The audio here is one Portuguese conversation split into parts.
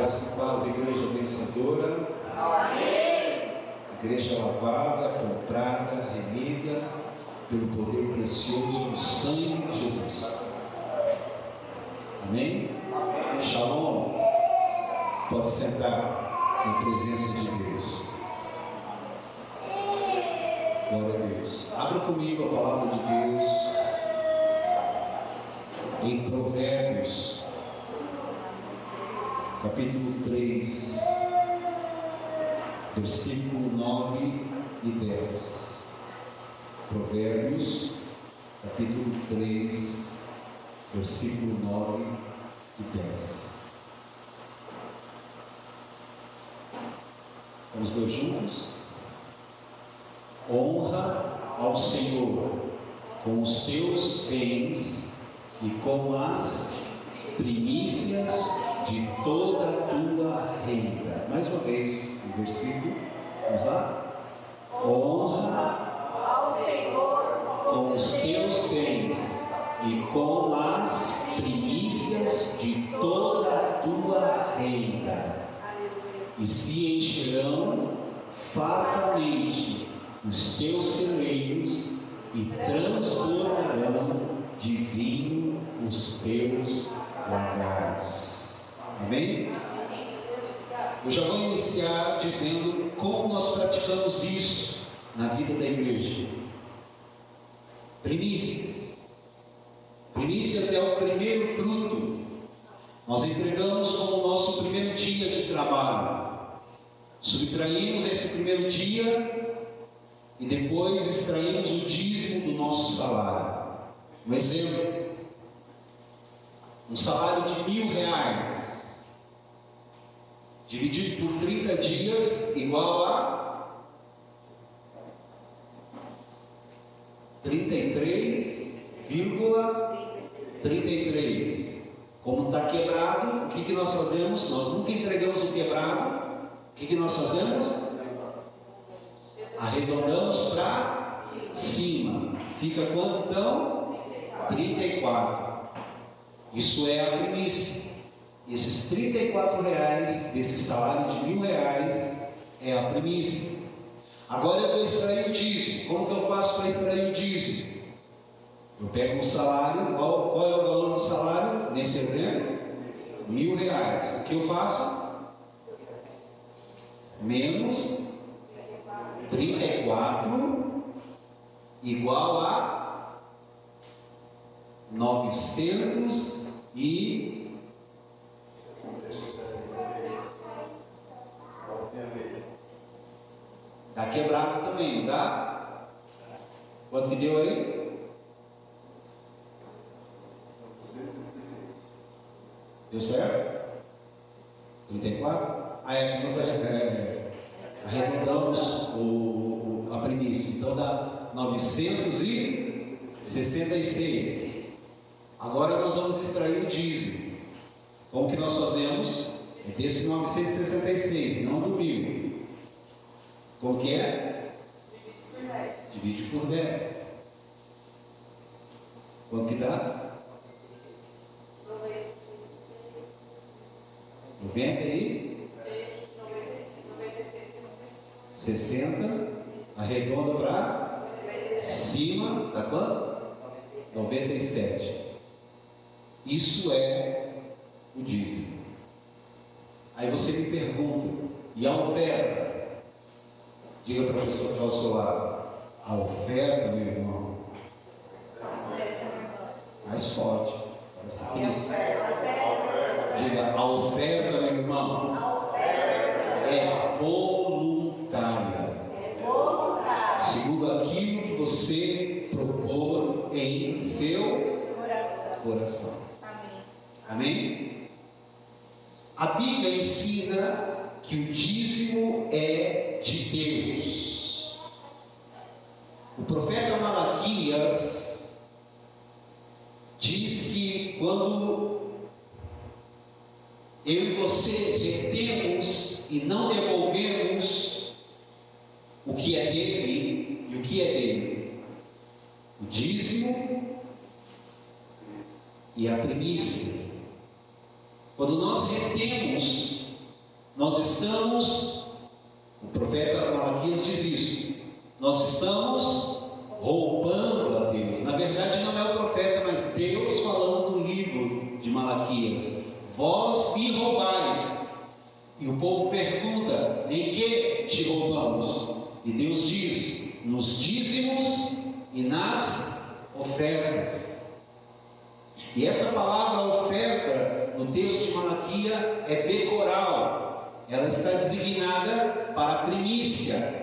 Graça e paz, igreja vencedora. Amém. Igreja lavada, comprada, remida pelo poder precioso do sangue de Jesus. Amém? Shalom. Pode sentar na presença de Deus. Glória a Deus. Abra comigo a palavra de Deus em Provérbios, capítulo 3, versículo 9 e 10. Provérbios, capítulo 3, versículo 9 e 10. Vamos dois juntos? Honra ao Senhor com os teus bens e com as primícias de toda a tua renda. Mais uma vez, o versículo, vamos lá? Honra Ao Senhor com os teus bens e com as primícias de toda a tua renda, e se encherão fartamente os teus celeiros e transbordarão de vinho os teus lagares. Amém? Eu já vou iniciar dizendo como nós praticamos isso na vida da igreja. Primícias. Primícias é o primeiro fruto. Nós entregamos como o nosso primeiro dia de trabalho. Subtraímos esse primeiro dia e depois extraímos o dízimo do nosso salário. Um exemplo: um salário de R$1.000 dividido por 30 dias igual a 33,33. Como está quebrado, o que nós fazemos? Nós nunca entregamos o quebrado. O que nós fazemos? Arredondamos para cima. Fica quanto então? 34. Isso é a primícia. Esses R$34 desse salário de R$1.000 é a primícia. Agora eu vou extrair o dízimo. Como que eu faço para extrair o dízimo? Eu pego um salário. Qual é o valor do salário? Nesse exemplo, R$1.000. O que eu faço? Menos 34 igual a 900 e tá quebrado também, tá? Quanto que deu aí? 266. Deu certo? 34? Aqui nós arredondamos a primícia, então dá 966. Agora nós vamos extrair o dízimo. Como que nós fazemos? É desse 966, não do 1.000. Como que é? Divide por 10. Quanto que dá? 90 e 60, arredonda para cima, dá quanto? 97. Isso é o dízimo. Aí você me pergunta, e a oferta? Diga para a pessoa que está ao seu lado: a oferta, meu irmão, mais forte. Diga: a oferta, meu irmão, é voluntária. Segundo aquilo que você propor em seu coração. Amém? A Bíblia ensina que o dízimo é de Deus. O profeta Malaquias diz que quando eu e você retemos e não devolvemos o que é dele e o que é dele, o dízimo e a primícia, quando nós retemos Nós estamos, o profeta Malaquias diz isso, nós estamos roubando a Deus. Na verdade não é o profeta, mas Deus falando no livro de Malaquias: vós me roubais. E o povo pergunta: em que te roubamos? E Deus diz: nos dízimos e nas ofertas. E essa palavra oferta no texto de Malaquias é becoral, ela está designada para a primícia.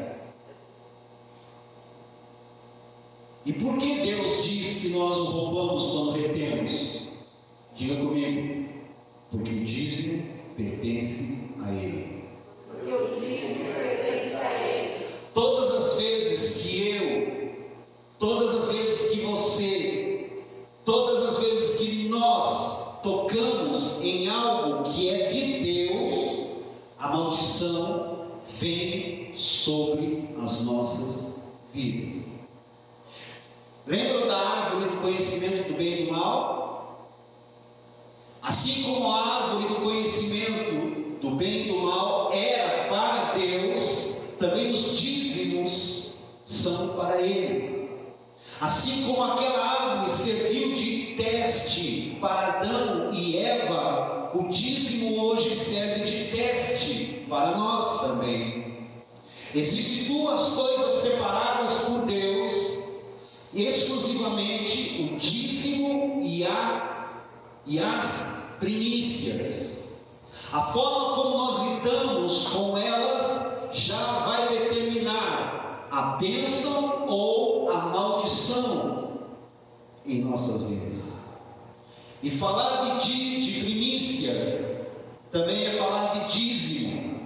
E por que Deus diz que nós o roubamos quando retemos? Diga comigo: porque o dízimo pertence a Ele. Porque o dízimo pertence a Ele. Todas as vezes que todas as vezes que você, todas as vezes que nós tocamos em algo que é de Deus, a maldição vem sobre as nossas vidas. Lembra da árvore do conhecimento do bem e do mal? Assim como a árvore do conhecimento do bem e do mal era para Deus, também os dízimos são para Ele. Assim como aquela árvore serviu de teste para Adão e Eva, o dízimo hoje serve de teste para nós também. Existem duas coisas separadas por Deus, exclusivamente o dízimo e as primícias. A forma como nós lidamos com elas já vai determinar a bênção ou a maldição em nossas vidas. E falar de primícias também é falar de dízimo,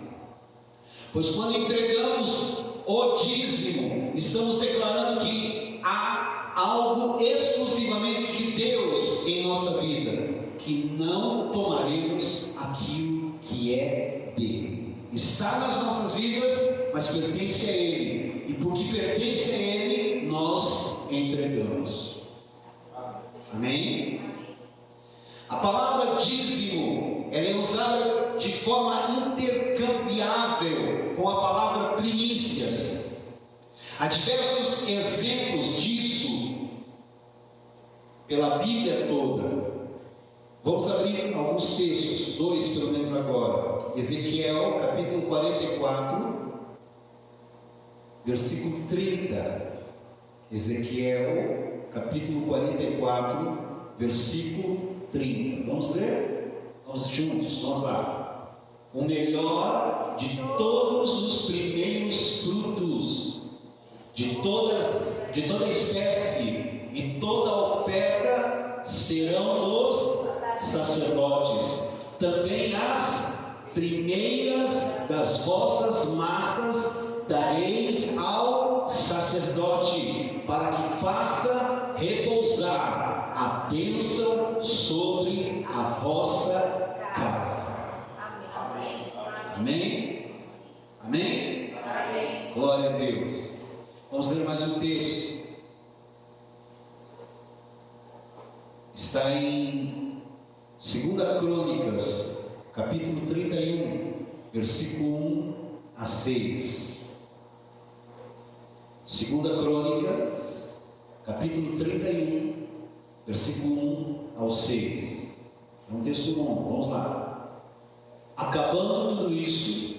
pois quando entregamos o dízimo, estamos declarando que há algo exclusivamente de Deus em nossa vida, que não tomaremos aquilo que é dele. Está nas nossas vidas, mas pertence a Ele, e porque pertence a Ele, nós entregamos. Amém? A palavra dízimo, ela é usada de forma intercambiável com a palavra primícias. Há diversos exemplos disso pela Bíblia toda. Vamos abrir alguns textos, dois pelo menos agora. Ezequiel, capítulo 44, versículo 30. Ezequiel, capítulo 44, versículo 30. Vamos ler? Vamos juntos, vamos lá. O melhor de todos os primeiros frutos, de toda espécie e toda oferta serão dos sacerdotes. Também as primeiras das vossas massas dareis ao sacerdote, para que faça repousar a bênção sobre a vossa casa. Amém. Amém? Amém? Amém. Glória a Deus. Vamos ler mais um texto. Está em 2 Crônicas, capítulo 31, versículo 1 a 6. 2 Crônicas, capítulo 31, versículo 1 ao 6. É um texto longo, vamos lá. Acabando tudo isso,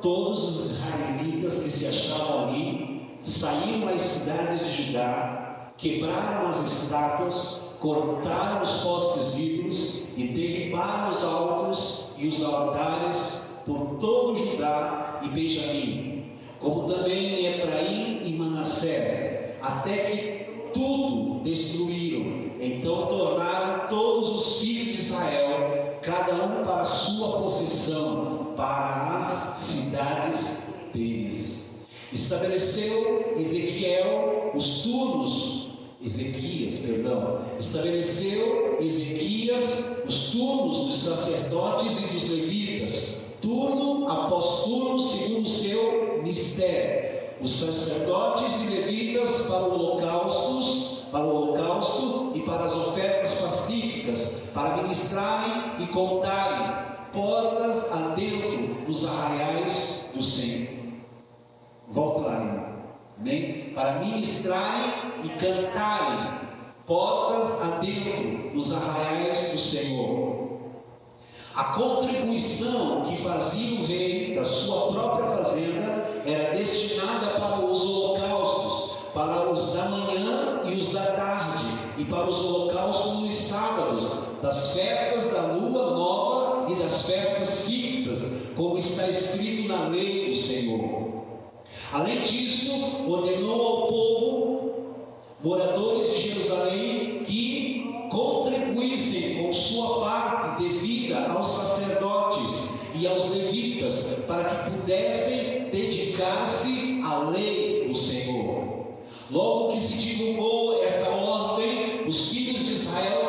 todos os israelitas que se achavam ali saíram às cidades de Judá, quebraram as estátuas, cortaram os postes vivos e derribaram os altos e os altares por todo Judá e Benjamim, como também em Efraim e Manassés, até que tudo destruíram. Então tornaram todos os filhos de Israel, cada um para a sua possessão, para as cidades deles. Estabeleceu Estabeleceu Ezequias os turnos dos sacerdotes e dos levitas, turno após turno segundo o seu mistério. Os sacerdotes e levitas para o holocausto e para as ofertas pacíficas, para ministrarem e contarem portas adentro nos arraiais do Senhor. Volta lá, irmão. Amém? Para ministrarem e cantarem portas adentro nos arraiais do Senhor. A contribuição que fazia o rei da sua própria fazenda era destinada para os holocaustos, para os da manhã e os da tarde, e para os holocaustos nos sábados, das festas da lua nova e das festas fixas, como está escrito na lei do Senhor. Além disso, ordenou ao povo, moradores de Jerusalém, que contribuíssem com sua parte devida aos sacerdotes e aos levitas, para que pudessem dedicar-se à lei do Senhor. Logo que se divulgou essa ordem, os filhos de Israel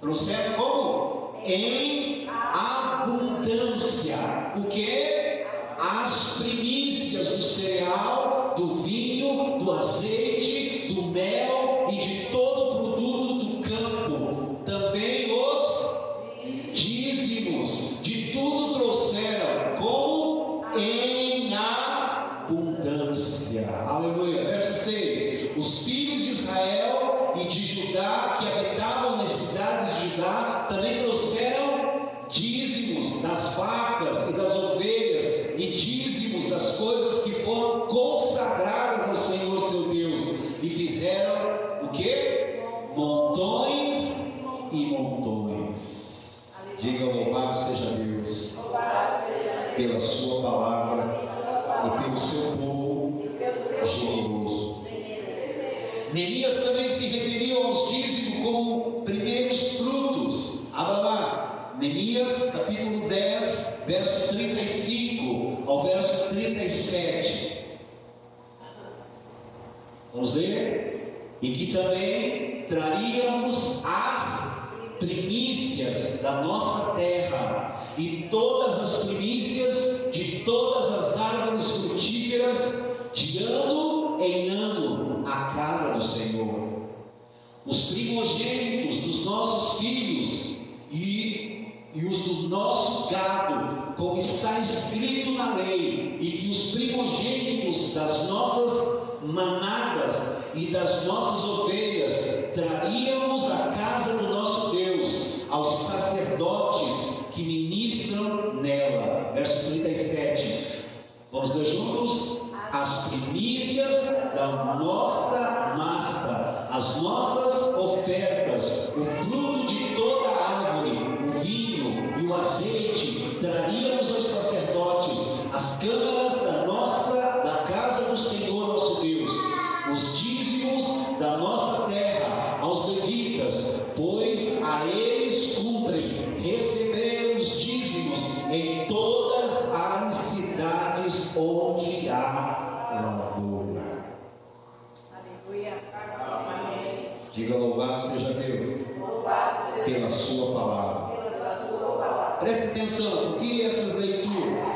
trouxeram como? Em abundância. O que? As primícias do cereal, do vinho, do azeite, do mel e de todo o produto do campo. Também os dízimos de tudo trouxeram, como em abundância. Aleluia. Verso 6. Os filhos de Israel e de Judá, que habitavam nas cidades de Judá, também trouxeram dízimos das vacas e das ovelhas, e dízimos das coisas que foram consagradas ao Senhor seu Deus, e fizeram o que? Montões e montões. Diga: louvado seja Deus pela sua palavra e pelo seu povo generoso. Neemias também se referiu aos dízimos como primeiros frutos. Abra lá, Neemias capítulo 10, verso 35 ao verso 37. Vamos ler? E que também traríamos as primícias da nossa terra, e todas as primícias de todas as árvores frutíferas, de ano em ano, à casa do Senhor. Os primogênitos dos nossos filhos e os do nosso gado, como está escrito na lei, e que os primogênitos das nossas manadas e das nossas ovelhas traríamos à casa do nosso Deus, aos sacerdotes que ministram nela. Verso 37. Vamos ler juntos? As primícias da nossa massa, as nossas ofertas, o fruto de toda a árvore, o vinho e o azeite, traríamos aos sacerdotes, as câmaras da casa do Senhor nosso Deus, os dízimos da nossa terra, aos levitas, pois a eles cumprem receber os dízimos em todas as cidades onde há lavoura. Aleluia. Amém. Diga: louvado seja Deus pela sua palavra. Preste atenção, por que essas leituras?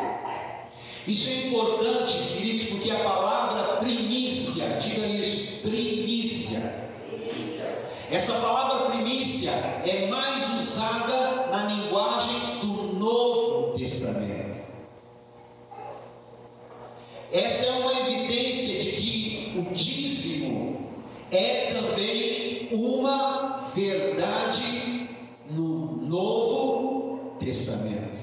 Isso é importante, queridos, porque a palavra primícia, diga isso, primícia. Essa palavra primícia é mais usada na linguagem do Novo Testamento. Essa é uma evidência de que o dízimo é também uma verdade no Novo Testamento.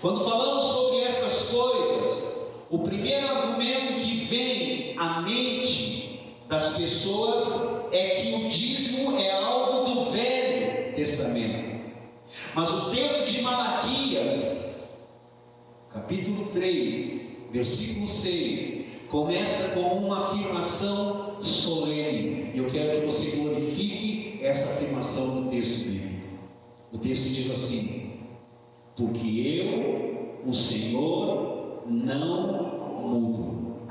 Quando falamos sobre essas coisas, o primeiro argumento que vem à mente das pessoas é que o dízimo é algo do Velho Testamento. Mas o texto de Malaquias, capítulo 3, versículo 6, começa com uma afirmação solene. E eu quero que você glorifique essa afirmação no texto bíblico. O texto diz assim: porque eu, o Senhor, não mudo.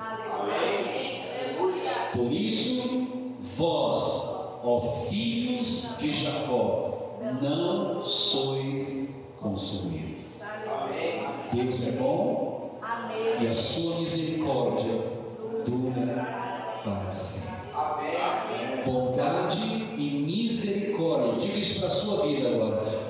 Por isso, vós, ó filhos de Jacó, não sois consumidos. Deus é bom e a sua misericórdia dura para sempre. Bondade e misericórdia, diga isso para a sua vida.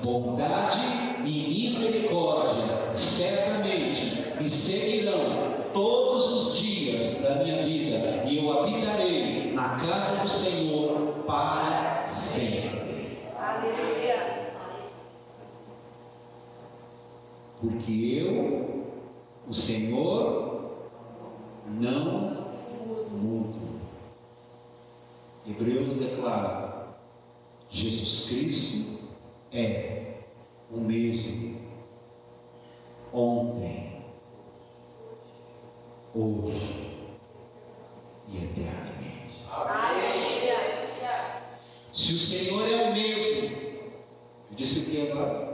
bondade e misericórdia certamente me seguirão todos os dias da minha vida, e eu habitarei na casa do Senhor para sempre. Aleluia. Porque eu, o Senhor, não mudo. Hebreus declara: Jesus Cristo é o mesmo ontem, hoje e eternamente. Aleluia. Se o Senhor é o mesmo, eu disse o que agora?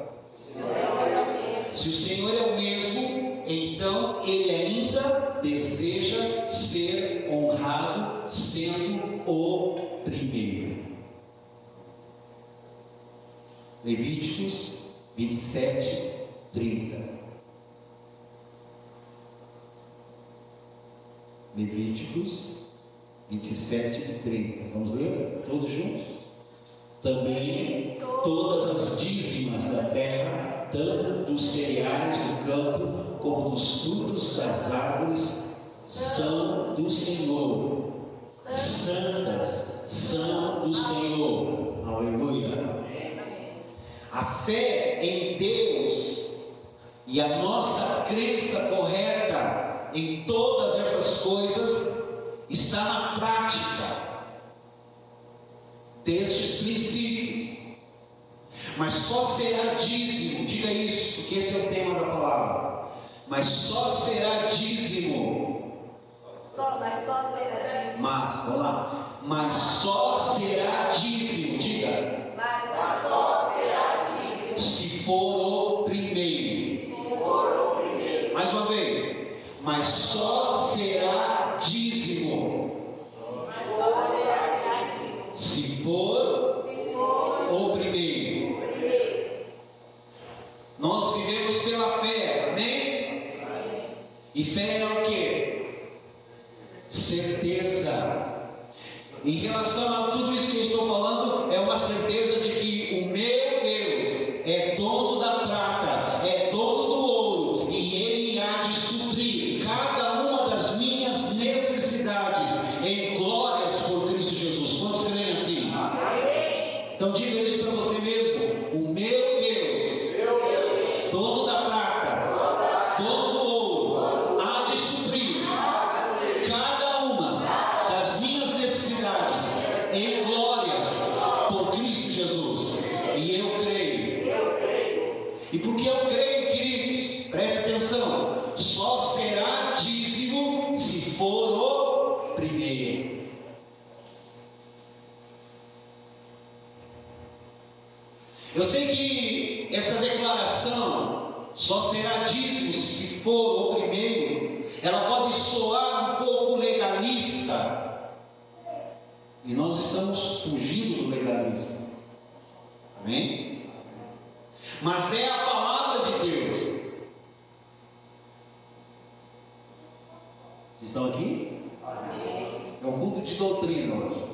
Se o Senhor é o mesmo, então Ele ainda deseja ser honrado, sendo o primeiro. Levíticos 27, 30. Levíticos 27, 30. Vamos ler todos juntos? Também todas as dízimas da terra, tanto dos cereais do campo como dos frutos das árvores, são do Senhor. Santas são do Senhor. Aleluia. A fé em Deus e a nossa crença correta em todas essas coisas está na prática destes princípios. Mas só será dízimo, diga isso, porque esse é o tema da palavra. Mas só será dízimo. Vamos lá. Mas só será dízimo, diga. Mas só será dízimo. Se for o primeiro. Mais uma vez. Mas só será dízimo. Se for o primeiro. Nós vivemos pela fé, amém? E fé é o que? Certeza. Em relação a tudo isso que eu estou falando, é uma certeza de que o meu Deus é dono da prata, é dono do ouro, e Ele há de suprir cada uma das minhas necessidades em glórias por Cristo Jesus. Quantos creem assim? Então diga isso para você mesmo: o meu Deus, dono da prata, dono do ouro, há de suprir cada uma das minhas necessidades em glórias por Cristo Jesus. E eu creio. E porque eu creio, queridos, preste atenção, só será dízimo se for o primeiro. Eu sei que essa declaração, só será dízimo se for o primeiro, ela pode soar um pouco legalista, e nós estamos fugindo do legalismo, amém? Mas é a palavra de Deus. Vocês estão aqui? É um culto de doutrina hoje.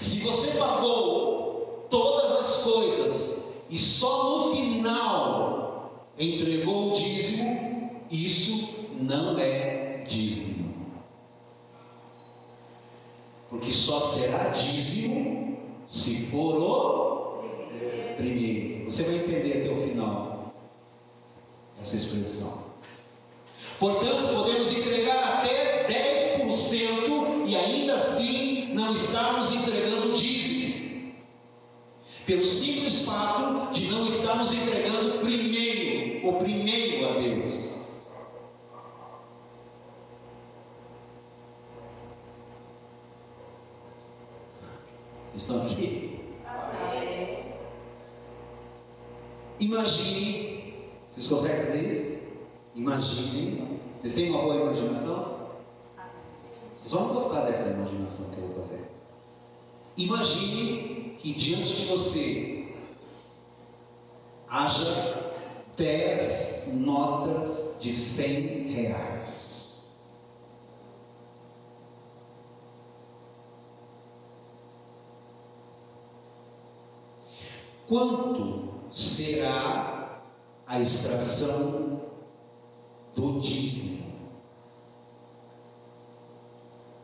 Se você pagou todas as coisas e só no final entregou o dízimo, isso não é dízimo. Porque só será dízimo se for o primeiro. Você vai entender até o final essa expressão. Portanto, podemos entregar até 10% e ainda assim não estarmos entregando dízimo, pelo simples fato de não estarmos entregando o primeiro a Deus. Estão aqui? Amém. Imagine, vocês conseguem fazer isso? Imaginem, vocês têm uma boa imaginação? Vocês vão gostar dessa imaginação que eu vou fazer. Imagine que diante de você haja 10 notas de R$100. quanto será a extração do dízimo?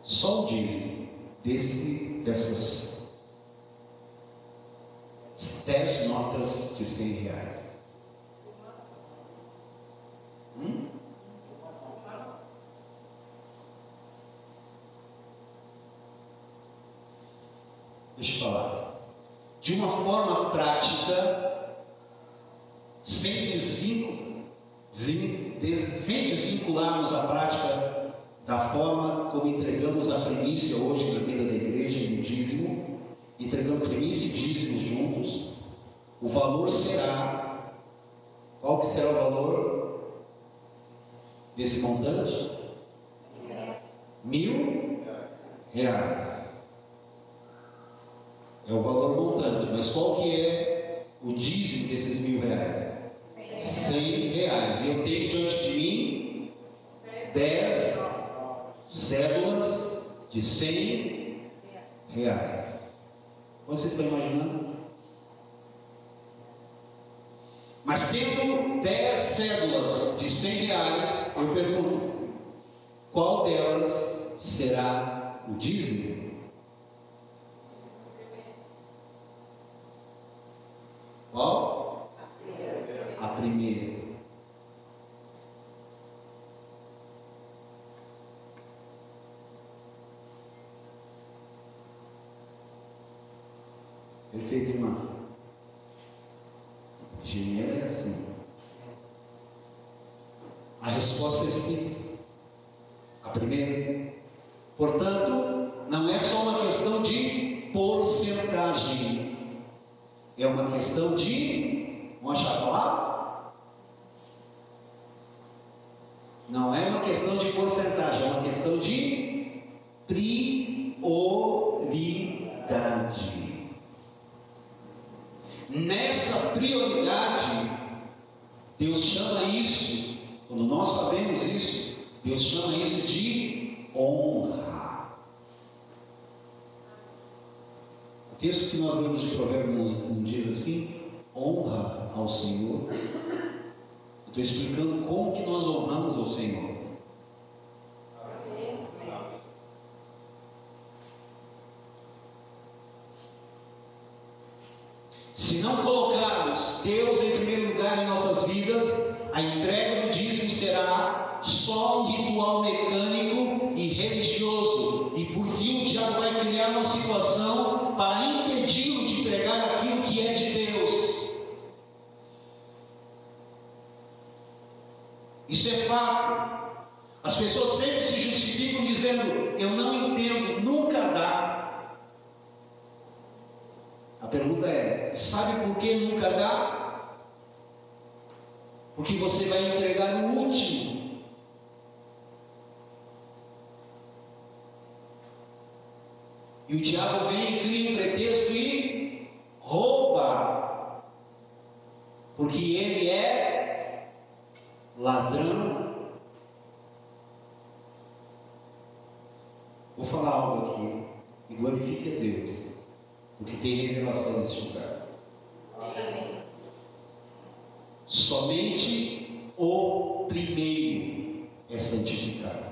Só o dízimo dessas 10 notas de R$100. Deixa eu falar. De uma forma prática, sempre desvincularmos a prática da forma como entregamos a primícia hoje na vida da igreja e no dízimo, entregamos primícia e dízimo juntos, o valor será, qual que será o valor desse montante? R$1.000. É o valor montante, mas qual que é o dízimo desses R$1.000? R$100. E eu tenho diante de mim 10 cédulas de R$100. Como vocês estão imaginando? Mas tendo 10 cédulas de R$100, eu pergunto, qual delas será o dízimo? Qual? A primeira. Perfeito, irmão. Dinheiro é assim. A resposta é simples. A primeira. Portanto, não é só uma questão de porcentagem. É uma questão de, vamos achar a palavra? Não é uma questão de porcentagem, é uma questão de prioridade. Nessa prioridade, Deus chama isso, quando nós fazemos isso, Deus chama isso de honra. O texto que nós lemos de Provérbios nos diz assim: honra ao Senhor. Eu estou explicando como que nós honramos ao Senhor. Se não colocarmos Deus em primeiro lugar em nossas vidas, a entrega do dízimo será só um ritual mecânico e religioso, e por fim o diabo vai criar uma situação para impedi-lo de entregar aquilo que é de Deus. Isso é fato. As pessoas sempre se justificam dizendo: eu não entendo, nunca dá. A pergunta é: sabe por que nunca dá? Porque você vai entregar o último. E o diabo vem e cria um pretexto e rouba. Porque ele é ladrão. Vou falar algo aqui e glorifique a Deus, porque tem revelação nesse lugar. Amém. Somente o primeiro é santificado.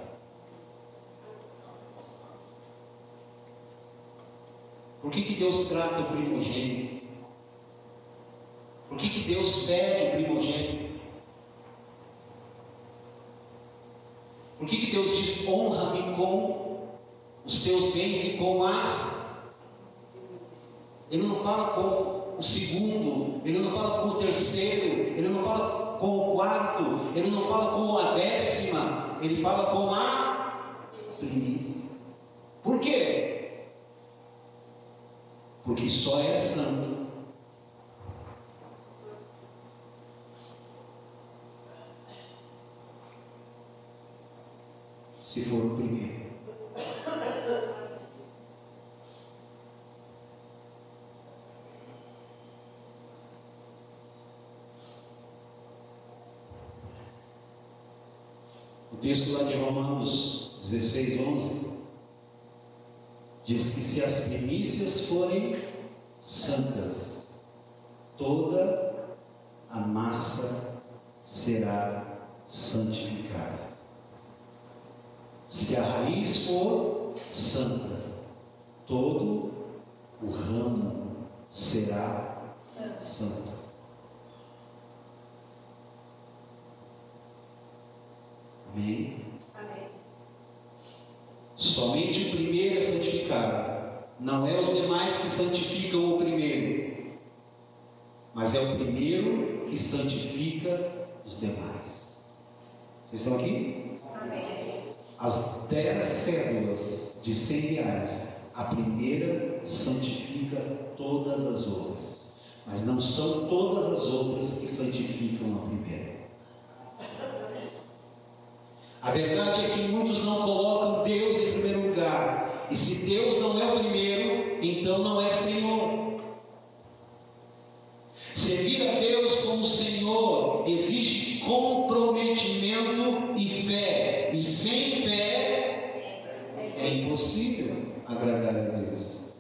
Por que Deus trata o primogênito? Por que Deus pede o primogênito? Por que Deus diz: honra-me com os teus bens e com as... Ele não fala com o segundo, ele não fala com o terceiro, ele não fala com o quarto, ele não fala com a 10ª, ele fala com a primícia. Por quê? Porque só é santo se for o primeiro. O texto lá de Romanos 16:11 diz que se as primícias forem santas, toda a massa será santificada. Se a raiz for santa, todo o ramo será santo. Amém? Amém. Somente o primeiro é santificado. Não é os demais que santificam o primeiro, mas é o primeiro que santifica os demais. Vocês estão aqui? Amém. As 10 cédulas de 100 reais, a primeira santifica todas as outras, mas não são todas as outras que santificam a primeira. A verdade é que muitos não colocam Deus em primeiro lugar, e se Deus não é o primeiro, então não é Senhor. Servir a Deus como Senhor exige comprometimento e fé, e sem fé é impossível agradar a Deus.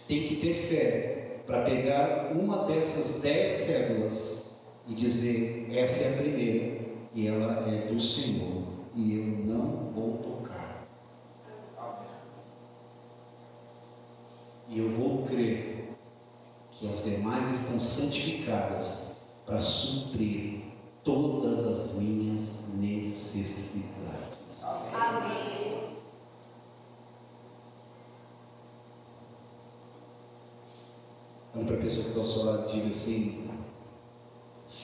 Tem que ter fé para pegar uma dessas 10 cédulas e dizer: essa é a primeira e ela é do Senhor e eu não vou tocar. E eu vou crer que as demais estão santificadas para suprir todas as minhas necessidades. Amém. Olha para a pessoa que está ao seu lado e diga assim: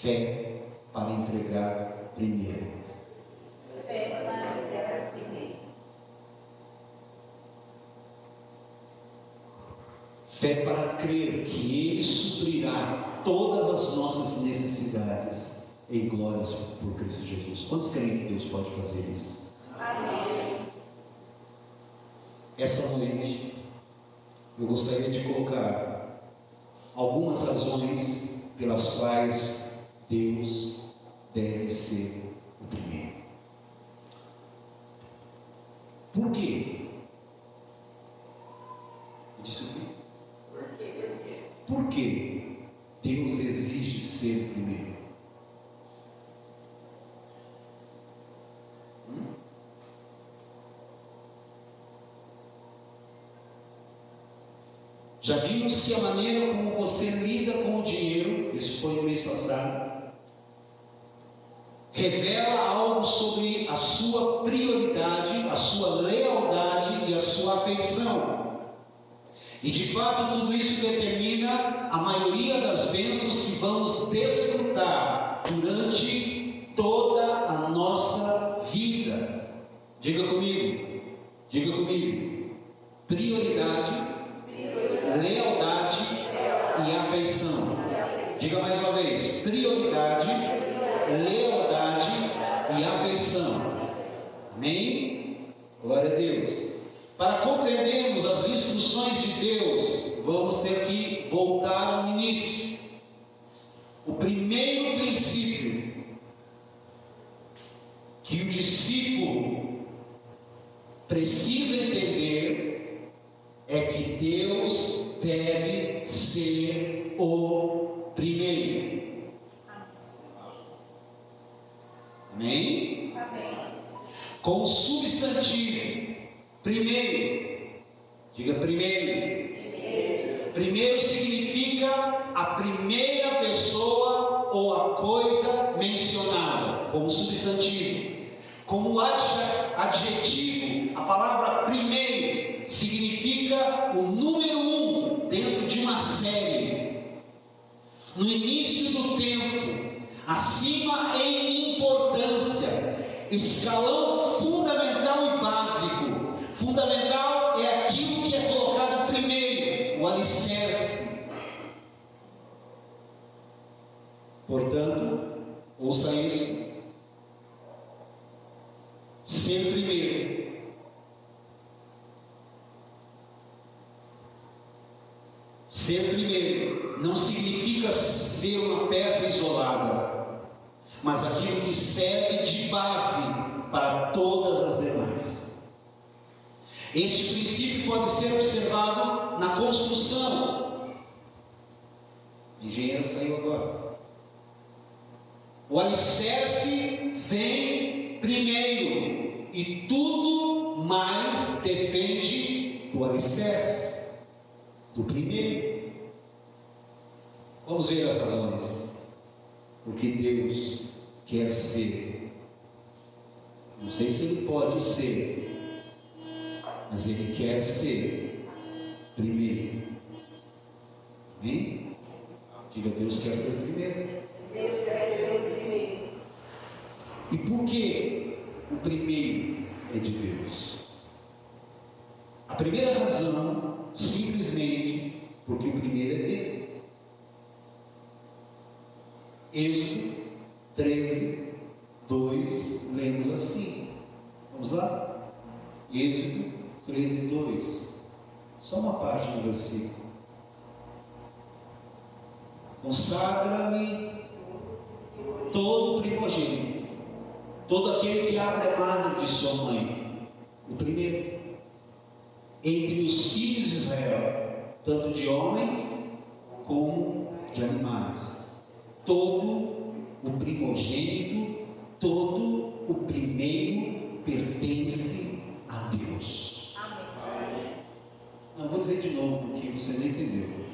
fé para entregar primeiro. Fé para entregar primeiro. Fé para crer que Ele suprirá todas as nossas necessidades em glórias por Cristo Jesus. Quantos creem que Deus pode fazer isso? Amém. Essa noite eu gostaria de colocar algumas razões pelas quais Deus deve ser o primeiro. Por quê? Eu disse o quê? Por que Deus exige ser o primeiro? Já vimos que a maneira como você lida com o dinheiro, isso foi no mês passado, revela algo sobre a sua prioridade, a sua lealdade e a sua afeição. E de fato tudo isso determina a maioria das bênçãos que vamos desfrutar durante toda a nossa vida. Diga comigo, prioridade, lealdade e afeição. Diga mais uma vez: prioridade, lealdade e afeição. Amém? Glória a Deus. Para compreendermos as instruções de Deus, vamos ter que voltar ao início. O primeiro princípio que o discípulo precisa entender é que Deus deve ser o primeiro. Amém? Amém. Com o substantivo primeiro, diga primeiro. Primeiro significa a primeira pessoa ou a coisa mencionada, como substantivo. Como adjetivo, a palavra primeiro significa o número 1 dentro de uma série. No início do tempo, acima em importância, escalão fundamental e básico. Fundamental é aquilo que é colocado primeiro, o alicerce. Portanto, ouça isso: ser primeiro não significa ser uma peça isolada, mas aquilo que serve de base para todas as demais. Este princípio pode ser observado na construção. Engenheiro saiu agora. O alicerce vem primeiro e tudo mais depende do alicerce, do primeiro. Vamos ver as razões. Porque Deus quer ser. Não sei se Ele pode ser, mas Ele quer ser primeiro. Amém? Diga, Deus quer ser primeiro. Deus quer ser o primeiro. E por que o primeiro é de Deus? A primeira razão, simplesmente porque o primeiro é dele. Êxodo 13, 2, lemos assim. Vamos lá? Êxodo 13, 2. Só uma parte do versículo. Consagra-me todo primogênito, todo aquele que abre a madre de sua mãe, o primeiro, entre os filhos de Israel, tanto de homens como de animais. Todo o primogênito, todo o primeiro pertence a Deus. Amém. Não vou dizer de novo porque você não entendeu.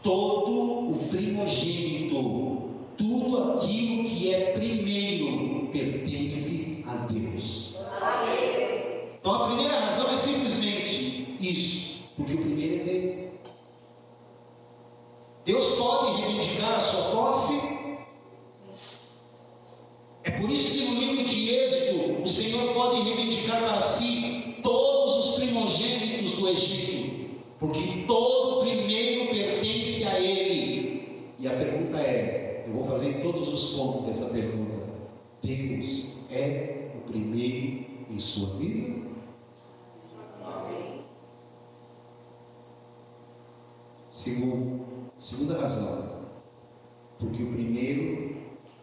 Todo o primogênito, tudo aquilo que é primeiro, pertence a Deus. Amém. Então a primeira razão é simplesmente isso, porque o primeiro é dele. Deus pode reivindicar a sua posse. É por isso que no livro de Êxodo, o Senhor pode reivindicar para si todos os primogênitos do Egito, porque todo o primeiro pertence a Ele. E a pergunta é, eu vou fazer todos os pontos dessa pergunta: Deus é o primeiro em sua vida? Amém. Segunda razão, porque o primeiro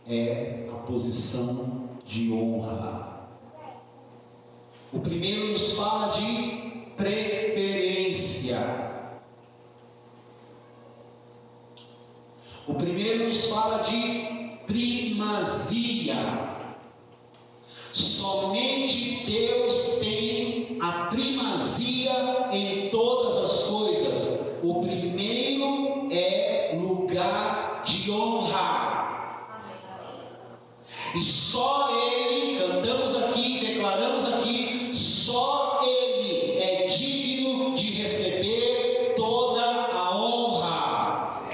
é a posição de honra. O primeiro nos fala de preferência. O primeiro nos fala de primazia. Somente Deus tem a primazia em todas as coisas. O primeiro é lugar de honra. E só Ele, cantamos aqui, declaramos aqui, só Ele é digno de receber toda a honra.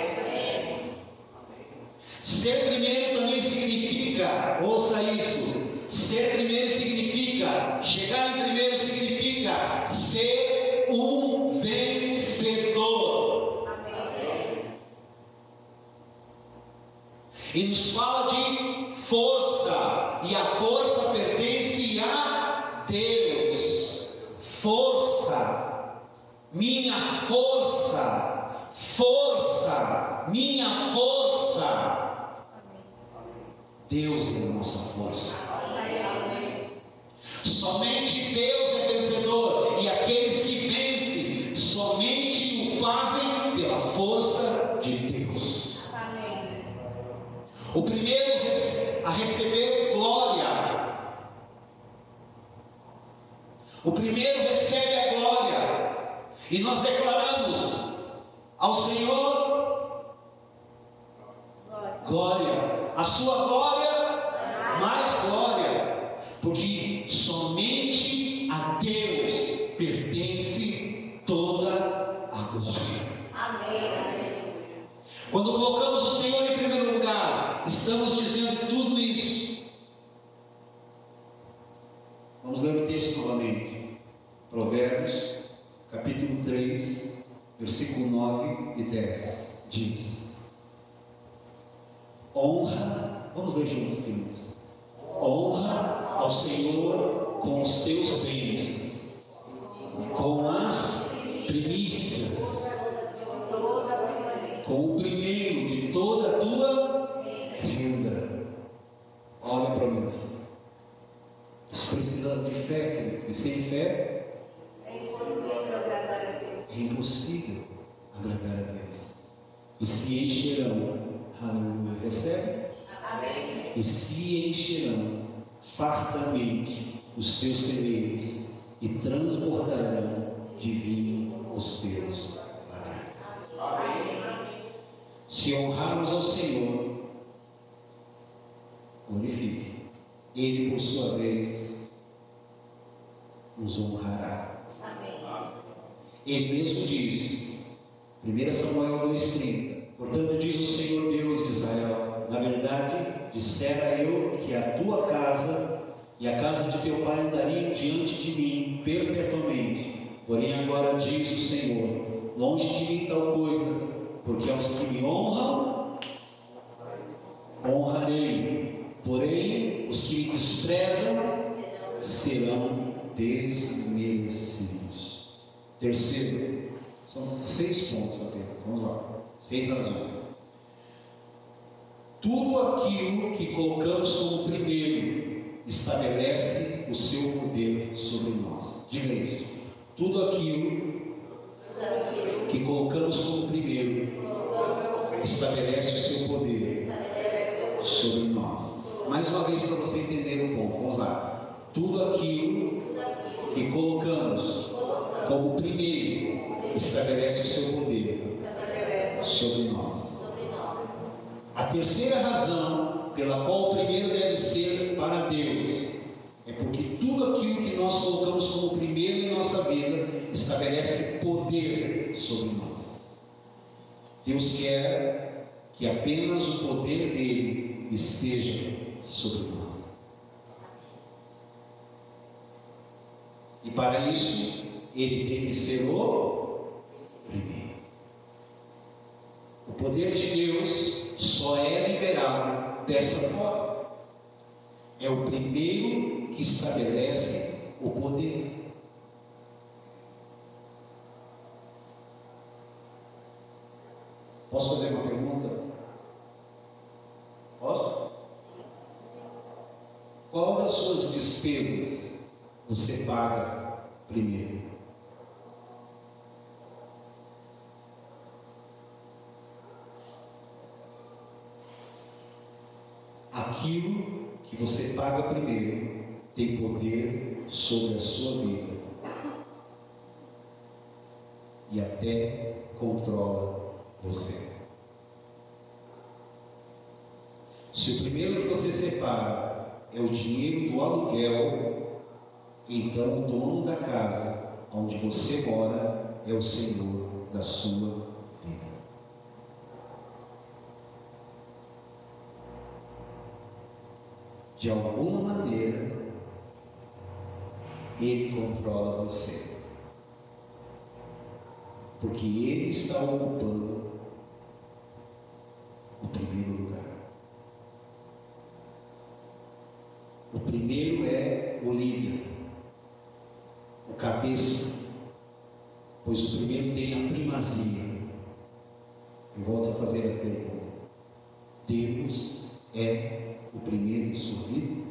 Ser primeiro também significa, ouça isso, ser primeiro significa, chegar em primeiro significa ser um vencedor. E nos fala de força, e a força pertence a Deus. Força, minha força, força, minha força. Deus é a nossa força. Somente Deus é vencedor, e aqueles que vencem somente o fazem pela força de Deus. Amém. O primeiro a receber glória. O primeiro recebe a glória. E nós declaramos ao Senhor glória. A sua glória, mais glória. Porque somente a Deus pertence toda a glória. Amém. Quando colocamos o Senhor em primeiro lugar, estamos dizendo tudo isso. Vamos ler o texto novamente. Provérbios, capítulo 3, versículo 9 e 10. Diz: honra, vamos ler juntos, queridos. Honra ao Senhor com os teus bens, com as primícias, com o primeiro de toda a tua renda. Olha a promessa. Precisando de fé, queridos. E sem fé É impossível agradar a Deus. é impossível agradar a Deus. e se encherão. Aleluia. Recebe? Amém. E se encherão fartamente os teus celeiros e transbordarão de vinho os teus lagares. Amém. Se honrarmos ao Senhor, glorifique. Ele, por sua vez, nos honrará. Amém. Ele mesmo diz, 1 Samuel 2,30: portanto diz o Senhor Deus de Israel, na verdade, dissera eu que a tua casa e a casa de teu pai andariam diante de mim perpetuamente. Porém agora diz o Senhor, longe de mim tal coisa, porque aos que me honram, honrarei. Porém, os que me desprezam serão desmerecidos. Terceiro, são 6 pontos apenas, vamos lá, 6 razões. Tudo aquilo que colocamos como primeiro estabelece o seu poder sobre nós. Diga isso. Tudo aquilo que colocamos como primeiro estabelece o seu poder sobre nós. Mais uma vez para você entender o ponto, vamos lá. Tudo aquilo que colocamos como primeiro estabelece o seu poder sobre nós. A terceira razão pela qual o primeiro deve ser para Deus é porque tudo aquilo que nós colocamos como primeiro em nossa vida estabelece poder sobre nós. Deus quer que apenas o poder dele esteja sobre nós. E para isso, ele tem que ser o primeiro. O poder de Deus só é liberado dessa forma. É o primeiro que estabelece o poder. Posso fazer uma pergunta? Posso? Qual das suas despesas você paga primeiro? Aquilo que você paga primeiro tem poder sobre a sua vida e até controla você. Se o primeiro que você separa é o dinheiro do aluguel, então o dono da casa onde você mora é o Senhor da sua vida. De alguma maneira, Ele controla você, porque Ele está ocupando o primeiro lugar. O primeiro é o líder, o cabeça, pois o primeiro tem a primazia. Eu volto a fazer a pergunta: Deus é o primeiro em sua vida?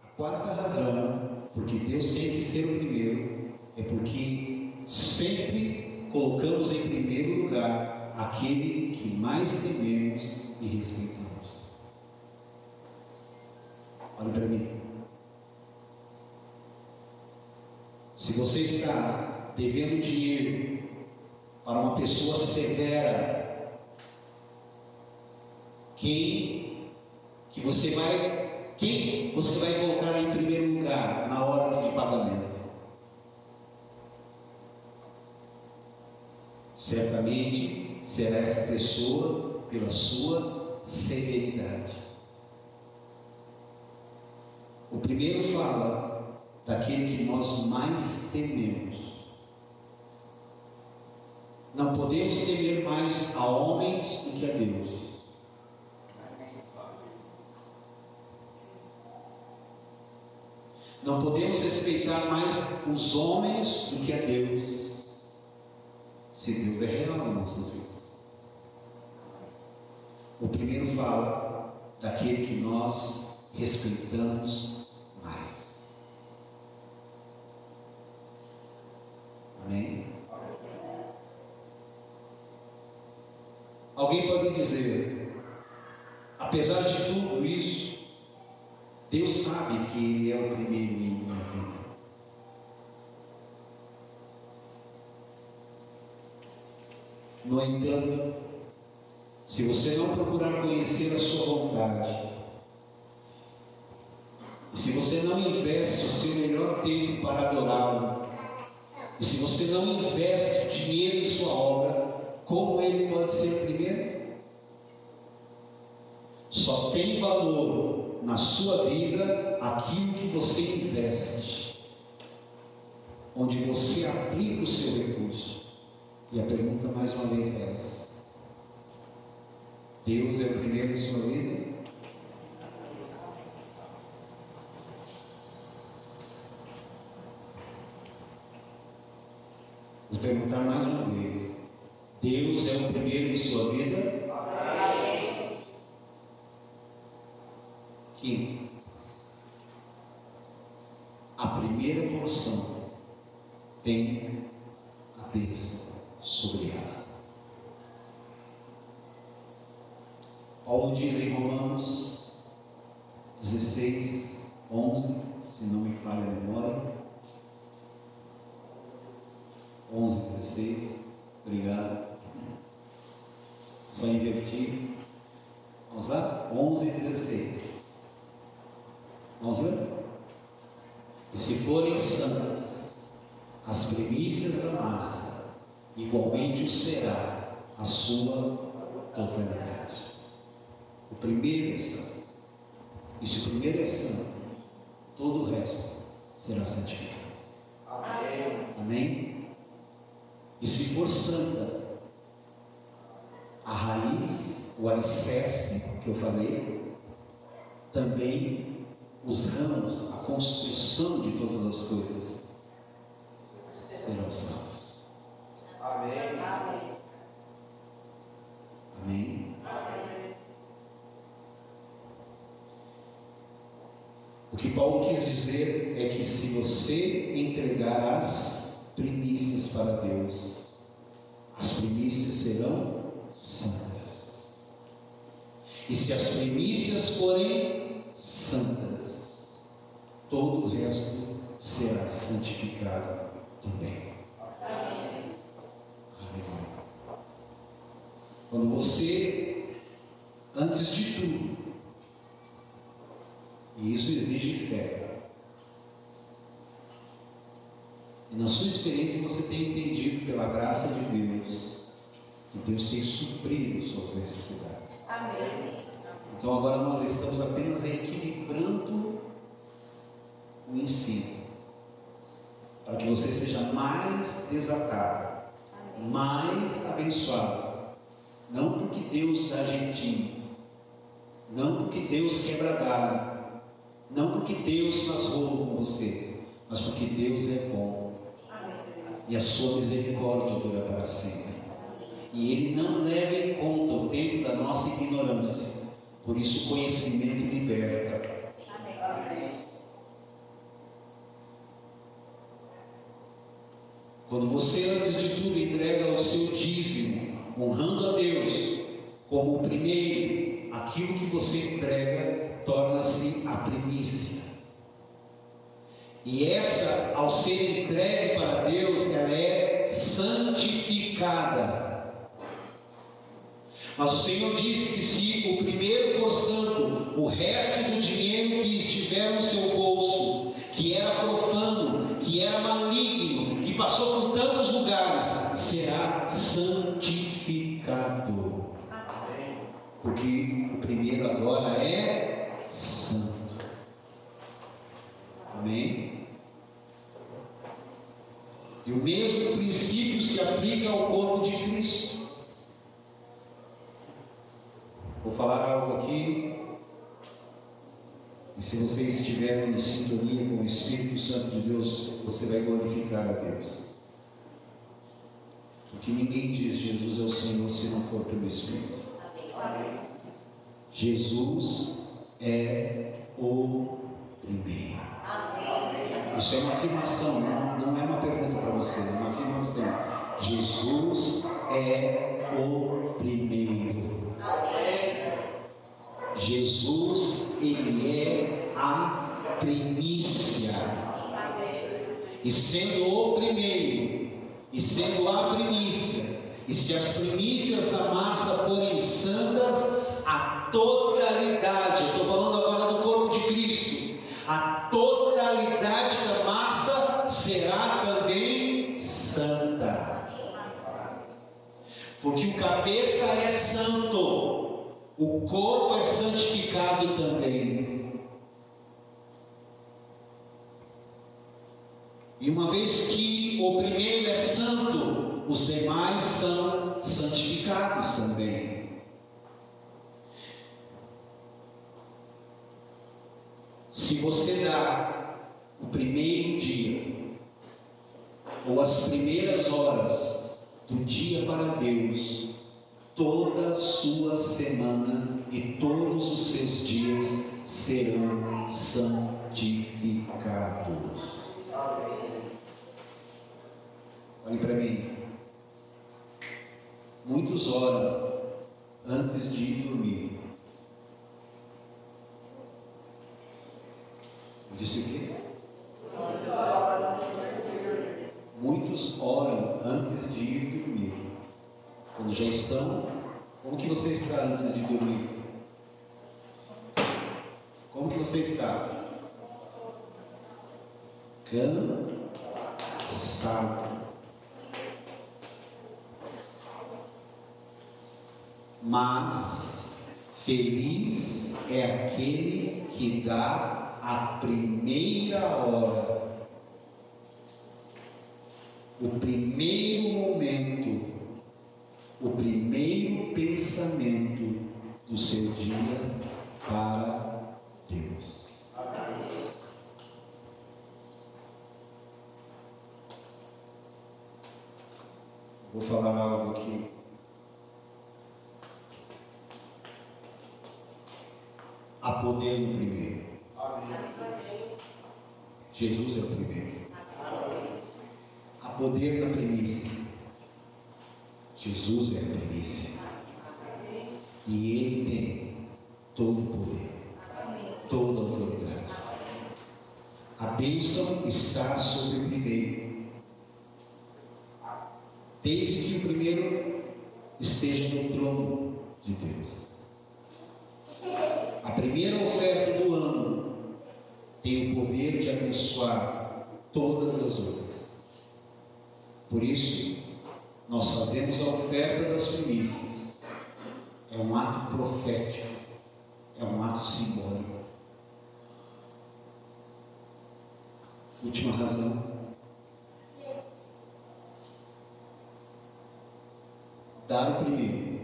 A quarta razão, porque Deus tem que ser o primeiro, é porque sempre colocamos em primeiro lugar aquele que mais tememos e respeitamos. Olha para mim. Se você está devendo dinheiro para uma pessoa severa, quem você vai colocar em primeiro lugar na hora de pagamento? Certamente será essa pessoa pela sua severidade. O primeiro fala daquele que nós mais tememos. Não podemos temer mais a homens do que a Deus. Não podemos respeitar mais os homens do que a Deus, se Deus é real em nossas vidas. O primeiro fala daquele que nós respeitamos mais. Amém? Alguém pode dizer, apesar de tudo isso, Deus sabe que Ele é o primeiro em minha vida. No entanto, se você não procurar conhecer a sua vontade, e se você não investe o seu melhor tempo para adorá-lo, e se você não investe dinheiro em sua obra, como Ele pode ser o primeiro? Só tem valor na sua vida aquilo que você investe, onde você aplica o seu recurso. E a pergunta mais uma vez é essa: Deus é o primeiro em sua vida? Vou perguntar mais uma vez: Deus é o primeiro em sua vida? Amém. Quinto, a primeira porção tem a bênção sobre ela. Paulo diz em Romanos 16, 11, se não me falha a memória, 11, 16, obrigado, só inverti, vamos lá? 11, 16, vamos ver? E se forem santas as primícias da massa, igualmente o será a sua totalidade. O primeiro é santo, e se o primeiro é santo, todo o resto será santificado. Amém? Amém? E se for santa, a raiz, o alicerce que eu falei, também os ramos, a construção de todas as coisas serão salvos. Amém. Amém. Amém. Amém. O que Paulo quis dizer é que se você entregar as primícias para Deus, as primícias serão santas. E se as primícias forem santas, todo o resto será santificado também. Amém. Quando você, antes de tudo, e isso exige fé, e na sua experiência você tem entendido pela graça de Deus que Deus tem suprido suas necessidades. Amém. Então agora nós estamos apenas equilibrando o ensino, para que você seja mais desatado, mais abençoado. Não porque Deus dá jeitinho, não porque Deus quebra galho, não porque Deus faz rolo com você, mas porque Deus é bom. E a sua misericórdia dura para sempre. E Ele não leva em conta o tempo da nossa ignorância. Por isso o conhecimento liberta. Amém. Quando você, antes de tudo, entrega o seu dízimo, honrando a Deus como o primeiro, aquilo que você entrega torna-se a primícia. E essa, ao ser entregue para Deus, ela é santificada. Mas o Senhor disse que se o primeiro for santo, o resto do dinheiro que estiver no seu bolso, que era profano, que era maligno, que passou por tantos lugares, será santificado. Porque o primeiro agora é santo. Amém? E o mesmo princípio se aplica ao corpo de Cristo. Vou falar algo aqui, e se você estiver em sintonia com o Espírito Santo de Deus, você vai glorificar a Deus. Porque ninguém diz Jesus é o Senhor se não for pelo Espírito. Amém. Jesus é o primeiro. Amém. Isso é uma afirmação, não é uma pergunta para você, é uma afirmação. Jesus é o primeiro. Jesus, Ele é a primícia. E sendo o primeiro, e sendo a primícia, e se as primícias da massa forem santas, a totalidade, eu estou falando agora do corpo de Cristo, a totalidade da massa será também santa. Porque o cabeça é santo, o corpo é santificado também. E uma vez que o primeiro é santo, os demais são santificados também. Se você dá o primeiro dia, ou as primeiras horas do dia para Deus, toda a sua semana e todos os seus dias serão santificados. Olhe para mim. Muitos oram antes de ir dormir. Eu disse o quê? Muitos oram antes de ir dormir. Quando já estão, como que você está antes de dormir? Como que você está? Cansado. Mas feliz é aquele que dá a primeira hora, o primeiro momento, o primeiro pensamento do seu dia para Deus. Vou falar algo aqui. Há poder no primeiro. Jesus é o primeiro. Há poder na primícia. Jesus é a primícia. E Ele tem todo o poder, toda a autoridade. A bênção está sobre o primeiro. Desde que o primeiro esteja no trono de Deus. A primeira oferta do ano tem o poder de abençoar todas as outras. Por isso, nós fazemos a oferta das primícias. É um ato profético, é um ato simbólico. Última razão. Dar o primeiro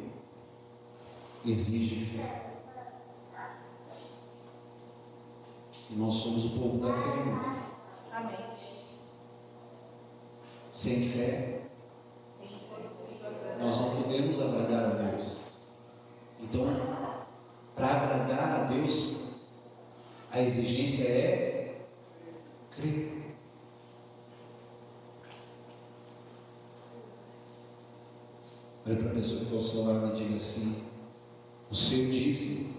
exige fé. E nós somos o povo da fé, irmãos. Amém. Sem fé, nós não podemos agradar a Deus. Então, para agradar a Deus, a exigência é crer. Olha para a pessoa que está ao seu lado e diga assim: o seu dízimo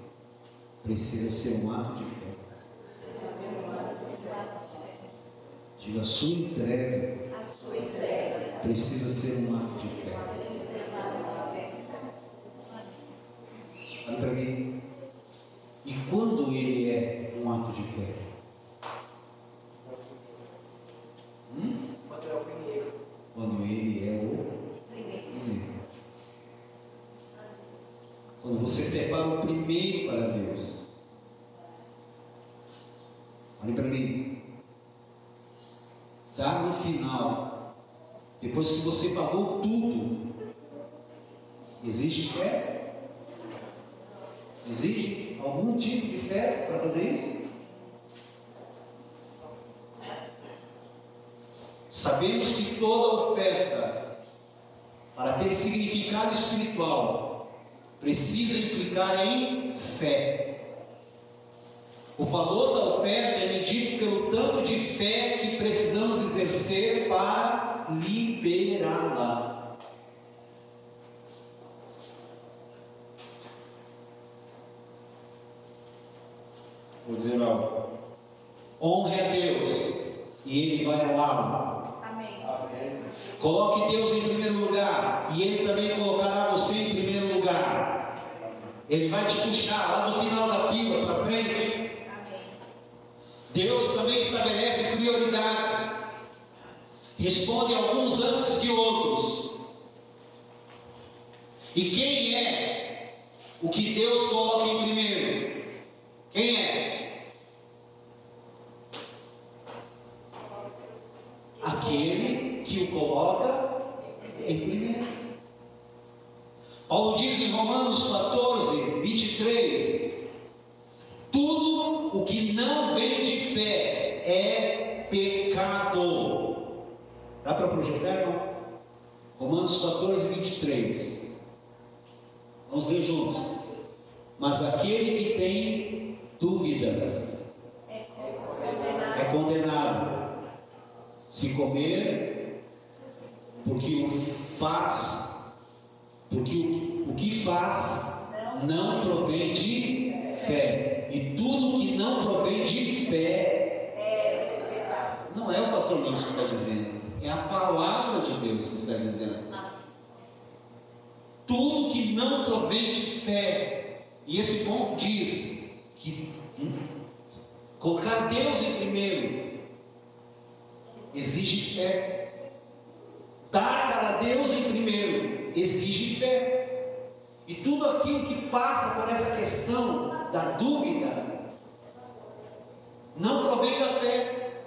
precisa ser um ato de fé. Diga, a sua entrega precisa ser um ato de fé. Olha para mim. E quando ele é um ato de fé? Quando ele é o primeiro. Quando você separa o primeiro para Deus. Olha para mim. Dar no final, depois que você pagou tudo, exige fé? Exige algum tipo de fé para fazer isso? Sabemos que toda oferta, para ter significado espiritual, precisa implicar em fé. O valor da oferta é medido pelo tanto de fé que precisamos exercer para liberá-la. Vou dizer algo. Honre a Deus e Ele vai honrá-lo. Amém. Amém. Coloque Deus em primeiro lugar e Ele também colocará você em primeiro lugar. Ele vai te puxar lá no final da fila para frente. Amém. Deus também estabelece prioridades. Responde alguns antes de outros. E quem é o que Deus coloca em primeiro? Quem é? Aquele que o coloca em primeiro. Paulo diz em Romanos 14, 23: tudo o que não vem de fé é pecado. Dá para projetar, não? Romanos 14, 23. Vamos ler juntos. Mas aquele que tem dúvidas é condenado. Se comer, porque o que faz não provém de fé. E tudo que não provém de fé não é o pastor Luiz que está dizendo, é a palavra de Deus que está dizendo. Tudo que não provém de fé. E esse ponto diz que colocar Deus em primeiro exige fé. Dar para Deus em primeiro exige fé. E tudo aquilo que passa por essa questão da dúvida não provém da fé.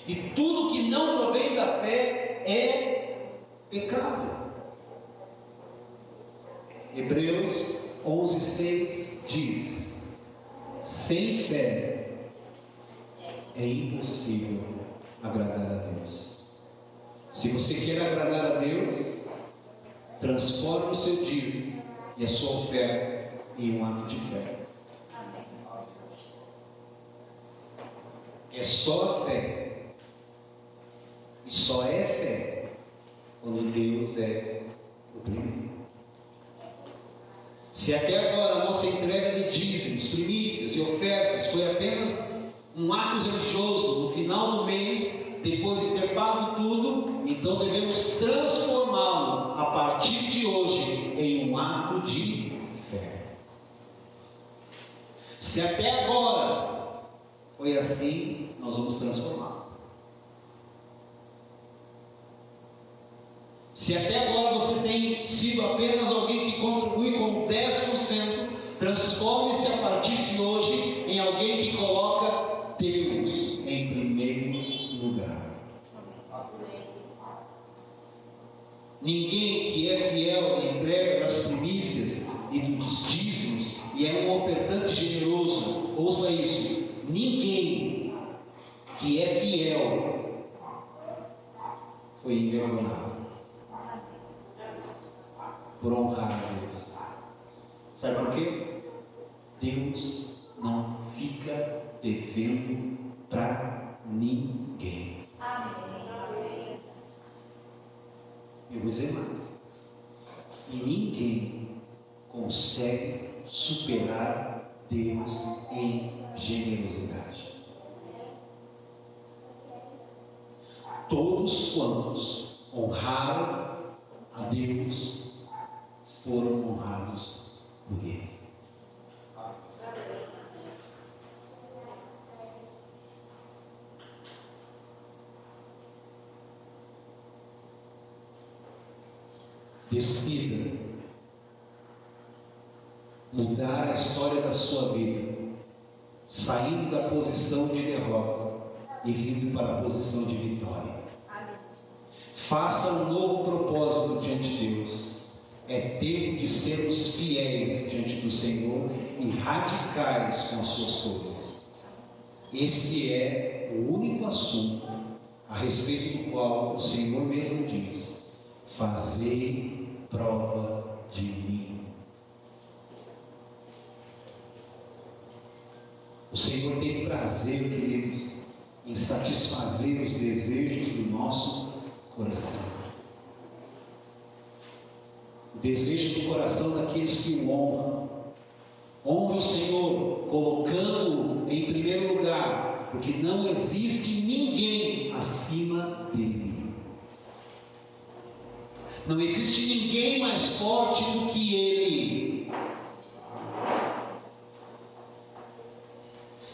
E tudo que não provém da fé é pecado. Hebreus 11:6 diz: sem fé é impossível agradar a Deus. Se você quer agradar a Deus, transforme o seu dízimo e a sua oferta em um ato de fé. É só a fé. E só é fé quando Deus é o primeiro. Se até agora a nossa entrega de dízimos, primícias e ofertas foi apenas um ato religioso no final do mês, depois de ter pago tudo, então devemos transformá-lo a partir de hoje em um ato de fé. Se até agora foi assim, nós vamos transformar. Se até agora você tem sido apenas alguém que contribui com 10%, transforme-se a partir de hoje em alguém que coloca Deus em primeiro lugar. Ninguém que é fiel na entrega das primícias e dos dízimos e é um ofertante generoso, ouça isso, ninguém que é fiel foi envergonhado por honrar a Deus. Sabe por quê? Deus não fica devendo para ninguém. Amém. Eu vou dizer mais. E ninguém consegue superar Deus em generosidade. Todos quantos honraram a Deus foram honrados por Ele. Decida mudar a história da sua vida, saindo da posição de derrota e vindo para a posição de vitória. Faça um novo propósito diante de Deus. É tempo de sermos fiéis diante do Senhor e radicais com as suas coisas. Esse é o único assunto a respeito do qual o Senhor mesmo diz: fazei prova de mim. O Senhor tem prazer, queridos, em satisfazer os desejos do nosso coração. O desejo do coração daqueles que o honram, Honre o Senhor, colocando-o em primeiro lugar, porque não existe ninguém acima dele. Não existe ninguém mais forte do que ele.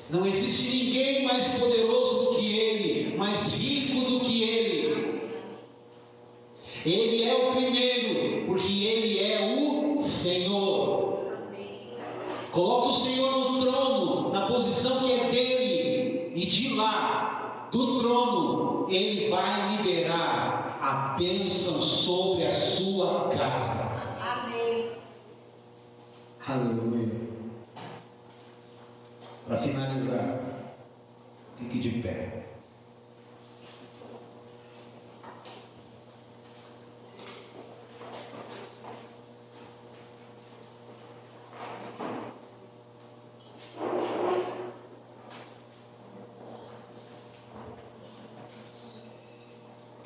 Não existe ninguém mais poderoso do que ele, mais rico do que ele. Ele é o primeiro, porque ele é o Senhor. Coloca o Senhor no trono, na posição que é dele, e de lá, do trono, ele vai liberar a bênção sobre a sua casa. Amém. Aleluia. Para finalizar, fique de pé.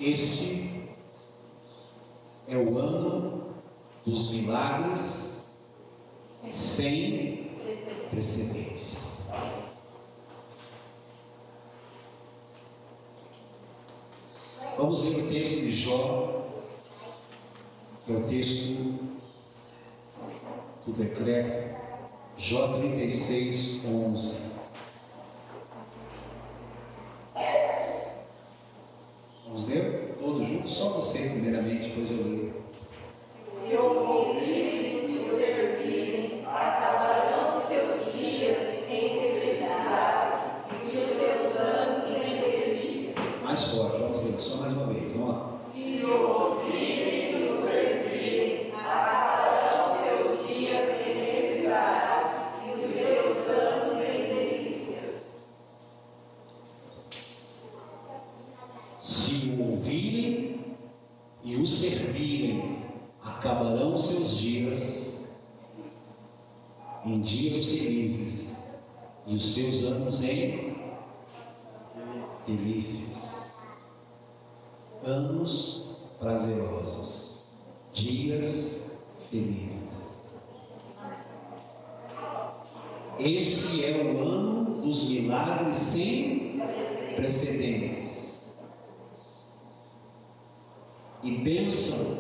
Este é o ano dos milagres sem precedentes. Vamos ver o texto de Jó, que é o texto do decreto, Jó 36, 11. Vamos ler? Todos juntos? Só você primeiramente, depois eu leio. Se ouvirem e servirem, acabarão os seus dias em felicidade e os seus anos em delícia. Mais forte, vamos ler, só mais uma vez, vamos lá. Se ouvirem e servirem, acabarão os seus dias em felicidade e os seus anos em delícia. Se o ouvirem e o servirem, acabarão seus dias em dias felizes e os seus anos em delícias. Anos prazerosos, dias felizes. Esse é o ano dos milagres sem precedentes. E bênção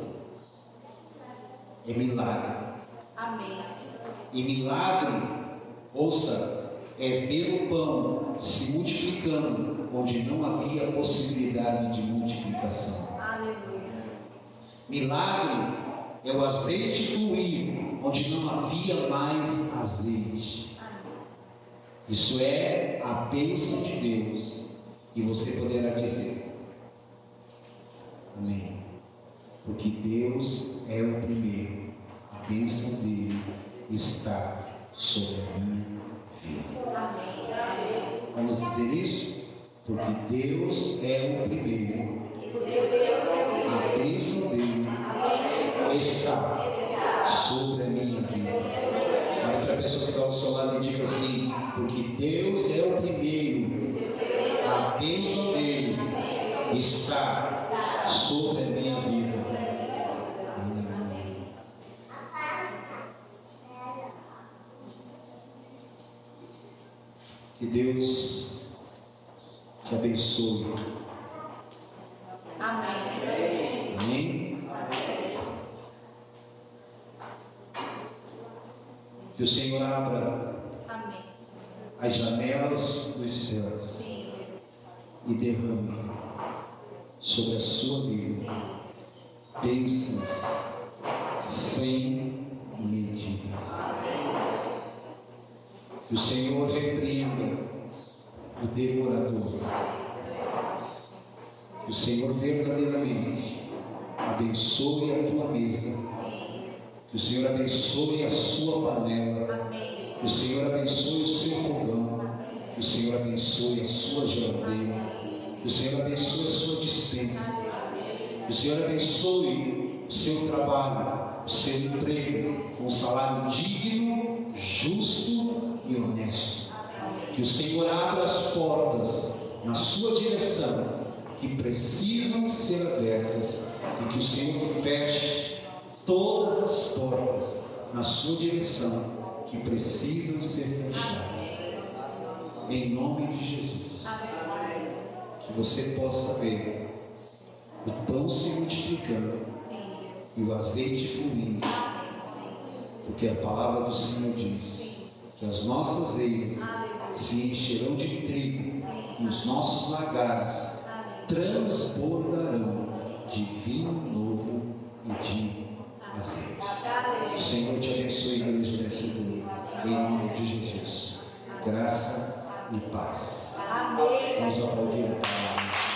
é milagre. Amém. E milagre, ouça, é ver o pão se multiplicando onde não havia possibilidade de multiplicação. Aleluia. Milagre é o azeite fluir onde não havia mais azeite. Isso é a bênção de Deus. E você poderá dizer: amém. Porque Deus é o primeiro. A bênção dele está sobre a minha vida. Amém. Vamos dizer isso? Porque Deus é o primeiro. A bênção dele está sobre a minha vida. Olha para a pessoa que está ao seu lado e diga assim: porque Deus é o primeiro. A bênção dele está sobre a minha vida. Que Deus te abençoe. Amém. Amém? Que o Senhor abra Amém. as janelas dos céus Sim. e derrame sobre a sua vida bênçãos sem medida. Que o Senhor repreenda o devorador. Que o Senhor verdadeiramente abençoe a tua mesa. Que o Senhor abençoe a sua panela. Amém. Que o Senhor abençoe o seu fogão. Que o Senhor abençoe a sua geladeira. Que o Senhor abençoe a sua despensa. Que o Senhor abençoe o seu trabalho, o seu emprego, com um salário digno, justo e honesto. Que o Senhor abra as portas na sua direção que precisam ser abertas e que o Senhor feche todas as portas na sua direção que precisam ser fechadas. Em nome de Jesus. Que você possa ver o pão se multiplicando e o azeite fluindo. Porque a palavra do Senhor diz que as nossas eiras se encherão de trigo e os nossos lagares transbordarão de vinho novo e de azeite. O Senhor te abençoe, igreja vencedora, em nome de Jesus. Graça e paz. Vamos aplaudir a palavra.